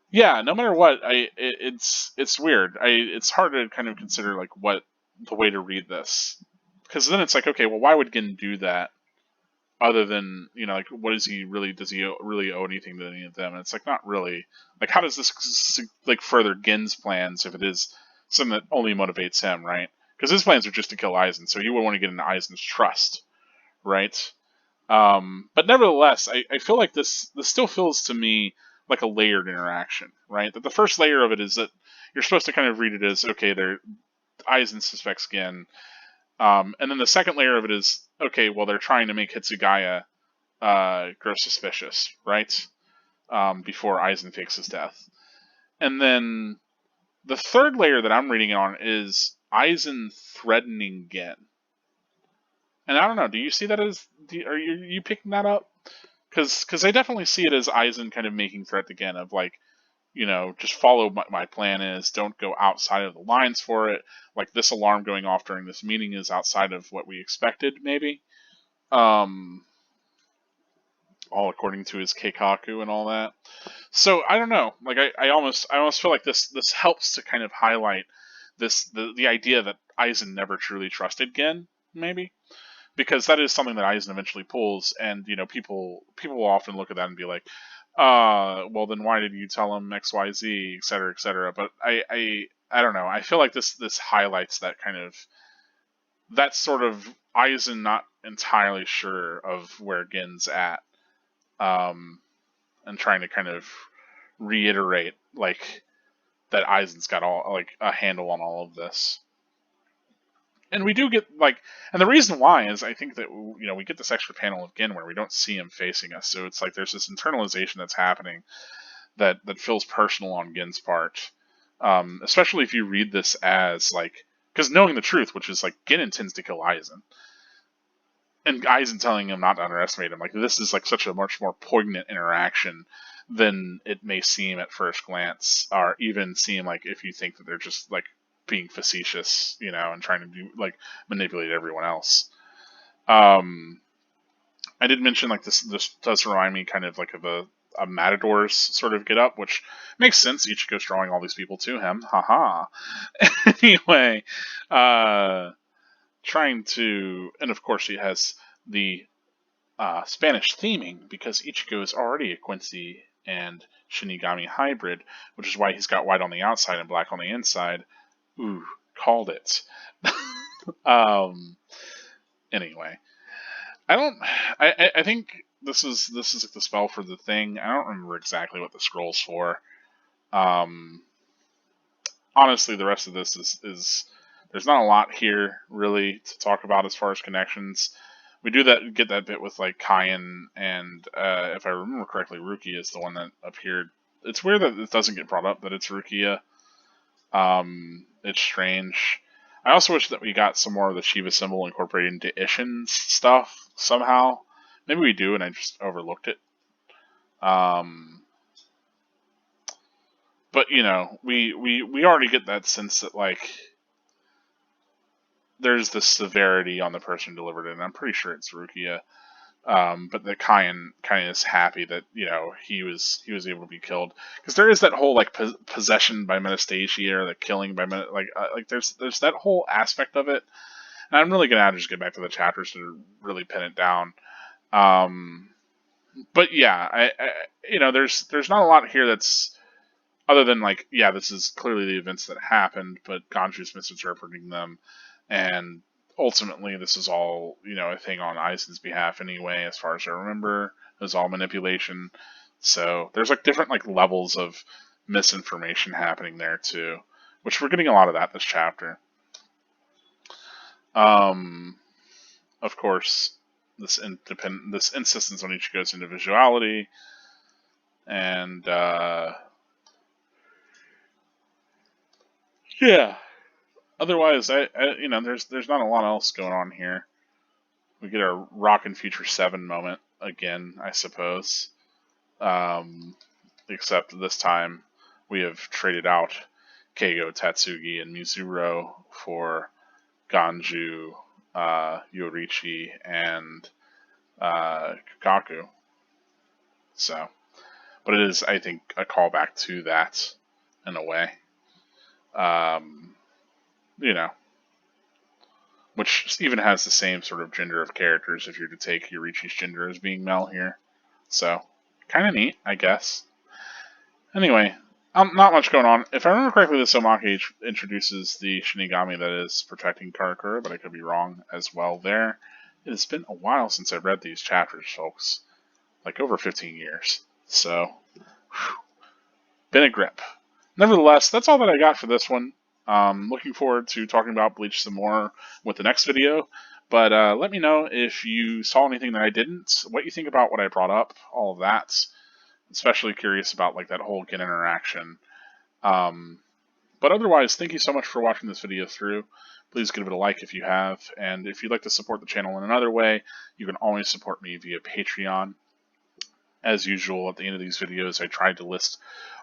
Yeah, no matter what, it's weird. It's hard to kind of consider what the way to read this, because then it's okay, well, why would Gin do that other than what is he really, does he really owe anything to any of them? And it's not really, how does this further Gin's plans if it is something that only motivates him, right? Because his plans are just to kill Aizen, so you would want to get into Aizen's trust, right? But nevertheless, I feel like this still feels to me like a layered interaction, right? That the first layer of it is that you're supposed to kind of read it as, okay, Aizen suspects Gin. And then the second layer of it is, okay, well, they're trying to make Hitsugaya grow suspicious, right? Before Aizen fakes his death. And then the third layer that I'm reading on is Aizen threatening Gin. And I don't know, do you see that as, are you picking that up? Because I definitely see it as Aizen kind of making threat to Gin of you know, just follow my plan is. Don't go outside of the lines for it. Like this alarm going off during this meeting is outside of what we expected, maybe. Um, all according to his Keikaku and all that. So I don't know. Like I almost feel like this helps to kind of highlight the idea that Aizen never truly trusted Gen, maybe. Because that is something that Eisen eventually pulls, and you know people will often look at that and be like, well then why did you tell him X Y Z, et cetera, et cetera. But I don't know. I feel like this highlights that kind of that sort of Eisen not entirely sure of where Gen's at, um, and trying to kind of reiterate like that Eisen's got all like a handle on all of this. And we do get like, and the reason why is I think that you know we get this extra panel again where we don't see him facing us, so it's like there's this internalization that's happening that feels personal on Gen's part, especially if you read this as like because knowing the truth, which is like Gen intends to kill Aizen, and Aizen telling him not to underestimate him, like this is like such a much more poignant interaction than it may seem at first glance, or even seem like if you think that they're just like being facetious, you know, and trying to do like manipulate everyone else. I did mention like this does remind me kind of like of a Matador's sort of get up, which makes sense. Ichigo's drawing all these people to him. Haha. Anyway, trying to, and of course he has the Spanish theming because Ichigo is already a Quincy and Shinigami hybrid, which is why he's got white on the outside and black on the inside. Ooh, called it. Anyway, I don't. I think this is like the spell for the thing. I don't remember exactly what the scroll's for. Um, honestly, the rest of this is there's not a lot here really to talk about as far as connections. We do get that bit with like Kaien and if I remember correctly, Rukia is the one that appeared. It's weird that it doesn't get brought up that it's Rukia. It's strange. I also wish that we got some more of the Shiva symbol incorporated into Ishin's stuff somehow. Maybe we do, and I just overlooked it. But you know, we already get that sense that like there's this severity on the person who delivered it, and I'm pretty sure it's Rukia. But the Kaien kind of is happy that you know he was able to be killed because there is that whole like possession by Metastasia or the killing by like there's that whole aspect of it, and I'm really gonna have to just get back to the chapters to really pin it down. But yeah, I you know there's not a lot here that's other than like yeah this is clearly the events that happened, but Ganju's misinterpreting them, and ultimately this is all you know a thing on Aizen's behalf anyway. As far as I remember, it was all manipulation. So there's like different like levels of misinformation happening there too, which we're getting a lot of that this chapter. Of course, this insistence on Ichigo's individuality, and yeah. Otherwise, I you know, there's not a lot else going on here. We get our Rockin' Future 7 moment again, I suppose. Except this time we have traded out Keigo, Tatsugi, and Mizuro for Ganju, Yorichi, and Kakaku. So, but it is, I think, a callback to that in a way. You know, which even has the same sort of gender of characters if you're to take Yorichi's gender as being male here. So, kind of neat, I guess. Anyway, not much going on. If I remember correctly, the Somake introduces the Shinigami that is protecting Karakura, but I could be wrong as well there. It has been a while since I read these chapters, folks. Like over 15 years. So, whew, been a grip. Nevertheless, that's all that I got for this one. Looking forward to talking about Bleach some more with the next video. But let me know if you saw anything that I didn't, what you think about what I brought up, all of that. Especially curious about like that whole Gen interaction. But otherwise, thank you so much for watching this video through. Please give it a like if you have. And if you'd like to support the channel in another way, you can always support me via Patreon. as usual, at the end of these videos, I tried to list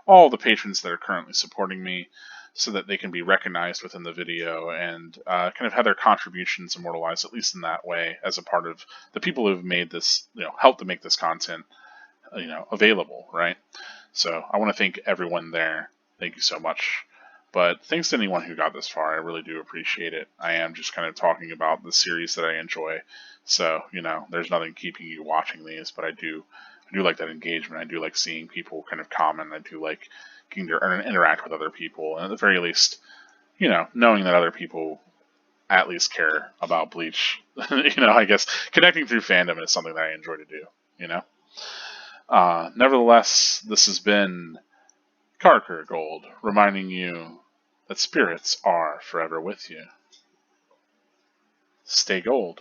all the patrons that are currently supporting me so that they can be recognized within the video and kind of have their contributions immortalized, at least in that way, as a part of the people who have made this, helped to make this content, available, right? So I want to thank everyone there. Thank you so much. But thanks to anyone who got this far. I really do appreciate it. I am just kind of talking about the series that I enjoy. So, there's nothing keeping you watching these, but I do like that engagement. I do like seeing people kind of comment. I do like getting to interact with other people. And at the very least, knowing that other people at least care about Bleach. I guess connecting through fandom is something that I enjoy to do, Nevertheless, this has been Carker Gold, reminding you that spirits are forever with you. Stay gold.